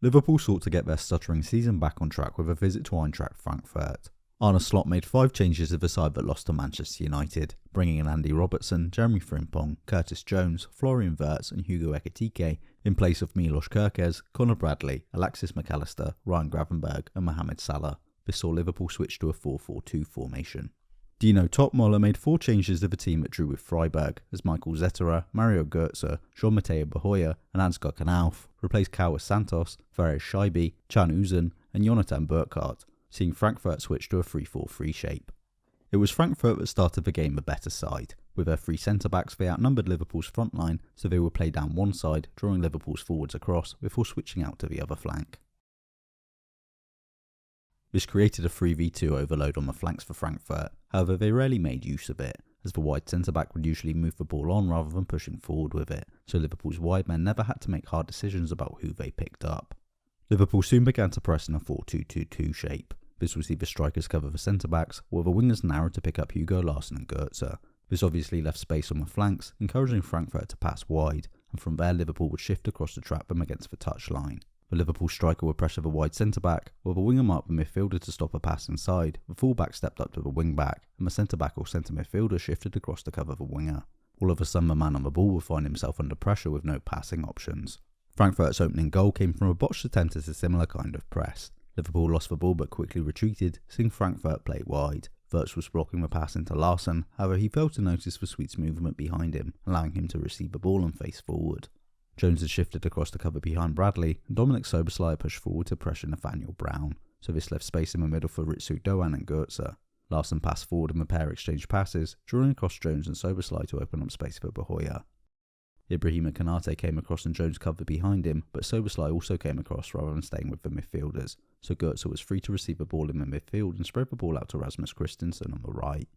Liverpool sought to get their stuttering season back on track with a visit to Eintracht Frankfurt. Arne Slot made 5 changes to the side that lost to Manchester United, bringing in Andy Robertson, Jeremy Frimpong, Curtis Jones, Florian Wirtz and Hugo Ekitike in place of Milos Kerkez, Conor Bradley, Alexis McAllister, Ryan Gravenberg and Mohamed Salah. This saw Liverpool switch to a 4-4-2 formation. Dino Topmoller made 4 changes to the team that drew with Freiburg, as Michael Zetterer, Mario Götze, Jean-Matteo Bahoya and Ansgar Knauf replaced Cauas Santos, Fares Shaibi, Can Uzun and Jonathan Burkhardt, seeing Frankfurt switch to a 3-4-3 shape. It was Frankfurt that started the game the better side. With their 3 centre-backs, they outnumbered Liverpool's front line, so they would play down one side, drawing Liverpool's forwards across before switching out to the other flank. This created a 3v2 overload on the flanks for Frankfurt, however they rarely made use of it, as the wide centre-back would usually move the ball on rather than pushing forward with it, so Liverpool's wide men never had to make hard decisions about who they picked up. Liverpool soon began to press in a 4-2-2-2 shape. This would see the strikers cover the centre-backs, while the wingers narrowed to pick up Hugo Larsson and Götze. This obviously left space on the flanks, encouraging Frankfurt to pass wide, and from there Liverpool would shift across to trap them against the touchline. The Liverpool striker would pressure the wide centre-back, while the winger marked the midfielder to stop a pass inside, the full-back stepped up to the wing-back, and the centre-back or centre midfielder shifted across to cover the winger. All of a sudden the man on the ball would find himself under pressure with no passing options. Frankfurt's opening goal came from a botched attempt at a similar kind of press. Liverpool lost the ball but quickly retreated, seeing Frankfurt play wide. Wirtz was blocking the pass into Larsson, however he failed to notice the Swedes' movement behind him, allowing him to receive the ball and face forward. Jones had shifted across to cover behind Bradley, and Dominic Szoboszlai pushed forward to pressure Nathaniel Brown, so this left space in the middle for Ritsu Doan and Götze. Larsson passed forward and the pair exchanged passes, drawing across Jones and Szoboszlai to open up space for Bahoya. Ibrahima Konate came across and Jones covered behind him, but Szoboszlai also came across rather than staying with the midfielders, so Götze was free to receive the ball in the midfield and spread the ball out to Rasmus Christensen on the right.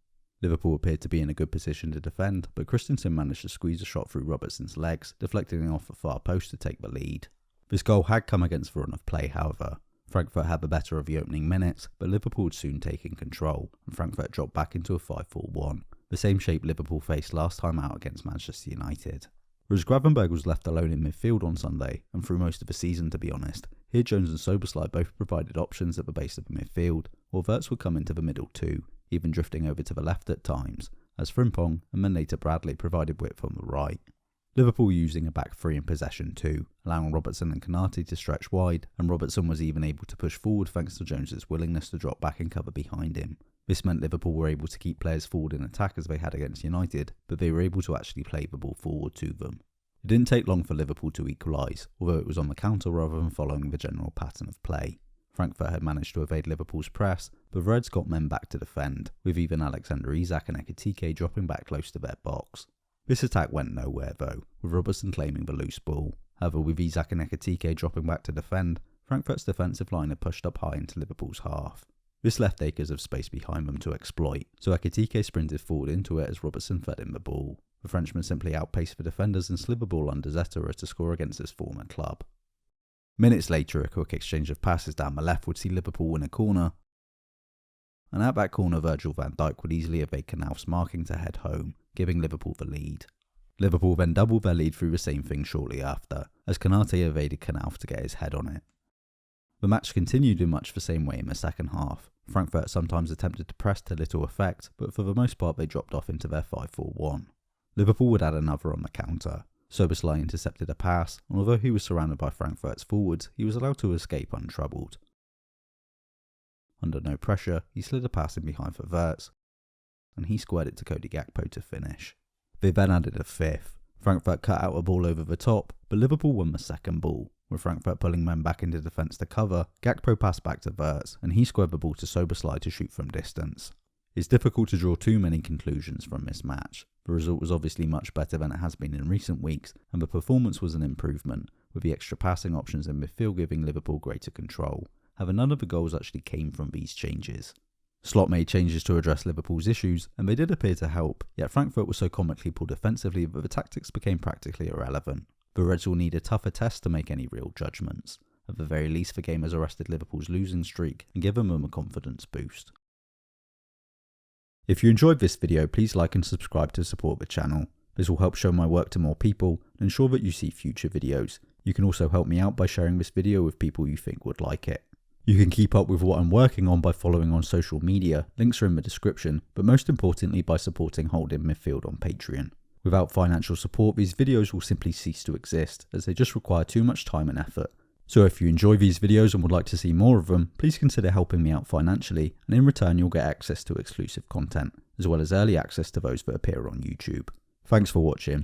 Liverpool appeared to be in a good position to defend, but Christensen managed to squeeze a shot through Robertson's legs, deflecting off the far post to take the lead. This goal had come against the run of play, however. Frankfurt had the better of the opening minutes, but Liverpool would soon take in control, and Frankfurt dropped back into a 5-4-1, the same shape Liverpool faced last time out against Manchester United. Whereas Gravenberg was left alone in midfield on Sunday, and through most of the season to be honest, here Jones and Szoboszlai both provided options at the base of the midfield, while Wirtz would come into the middle too, even drifting over to the left at times, as Frimpong and then later Bradley provided width on the right. Liverpool using a back 3 in possession too, allowing Robertson and Konate to stretch wide, and Robertson was even able to push forward thanks to Jones's willingness to drop back and cover behind him. This meant Liverpool were able to keep players forward in attack as they had against United, but they were able to actually play the ball forward to them. It didn't take long for Liverpool to equalise, although it was on the counter rather than following the general pattern of play. Frankfurt had managed to evade Liverpool's press, but the Reds got men back to defend, with even Alexander Isak and Ekitike dropping back close to their box. This attack went nowhere though, with Robertson claiming the loose ball. However, with Isak and Ekitike dropping back to defend, Frankfurt's defensive line had pushed up high into Liverpool's half. This left acres of space behind them to exploit, so Ekitike sprinted forward into it as Robertson fed him the ball. The Frenchman simply outpaced the defenders and slid the ball under Zetterer to score against his former club. Minutes later, a quick exchange of passes down the left would see Liverpool win a corner, and at that corner Virgil van Dijk would easily evade Knauf's marking to head home, giving Liverpool the lead. Liverpool then doubled their lead through the same thing shortly after, as Konate evaded Knauf to get his head on it. The match continued in much the same way in the second half. Frankfurt sometimes attempted to press to little effect, but for the most part they dropped off into their 5-4-1. Liverpool would add another on the counter. Szoboszlai intercepted a pass, and although he was surrounded by Frankfurt's forwards, he was allowed to escape untroubled. Under no pressure, he slid a pass in behind for Wirtz, and he squared it to Cody Gakpo to finish. They then added a fifth. Frankfurt cut out a ball over the top, but Liverpool won the second ball. With Frankfurt pulling men back into defence to cover, Gakpo passed back to Wirtz, and he squared the ball to Szoboszlai to shoot from distance. It's difficult to draw too many conclusions from this match. The result was obviously much better than it has been in recent weeks, and the performance was an improvement, with the extra passing options in midfield giving Liverpool greater control. However, none of the goals actually came from these changes. Slot made changes to address Liverpool's issues, and they did appear to help, yet Frankfurt was so comically poor defensively that the tactics became practically irrelevant. The Reds will need a tougher test to make any real judgments. At the very least, the game has arrested Liverpool's losing streak and given them a confidence boost. If you enjoyed this video, please like and subscribe to support the channel. This will help show my work to more people and ensure that you see future videos. You can also help me out by sharing this video with people you think would like it. You can keep up with what I'm working on by following on social media, links are in the description, but most importantly by supporting Holding Midfield on Patreon. Without financial support, these videos will simply cease to exist, as they just require too much time and effort. So if you enjoy these videos and would like to see more of them, please consider helping me out financially, and in return you'll get access to exclusive content, as well as early access to those that appear on YouTube. Thanks for watching.